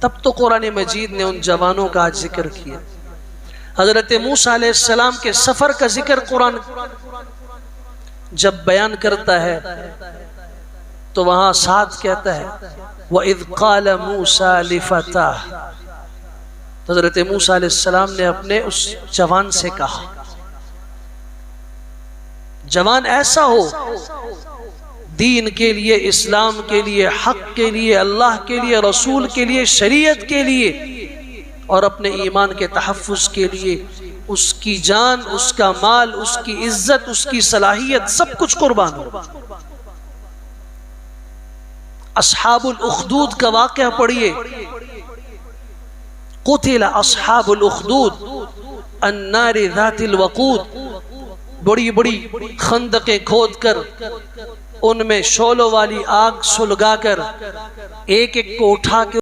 تب تو قرآن مجید نے ان جوانوں کا آج ذکر کیا۔ حضرت موسیٰ علیہ السلام کے سفر کا ذکر قرآن جب بیان کرتا ہے تو وہاں ساتھ کہتا ہے وَإِذْ قَالَ مُوسَىٰ لِفَتَاهُ، حضرت موسیٰ علیہ السلام نے اپنے اس جوان سے کہا، جوان ایسا ہو دین کے لیے، اسلام کے لیے، حق کے لیے، اللہ کے لیے، رسول کے لیے، شریعت کے لیے اور اپنے ایمان کے تحفظ کے لیے اس کی جان، اس کا مال، اس کی عزت، اس کی صلاحیت سب کچھ قربان ہو۔ اصحاب الاخدود کا واقعہ پڑھیے، قتل اصحاب الاخدود النار ذات الوقود، بڑی بڑی خندقیں کھود کر ان میں شعلوں والی آگ سلگا کر ایک ایک کو اٹھا کے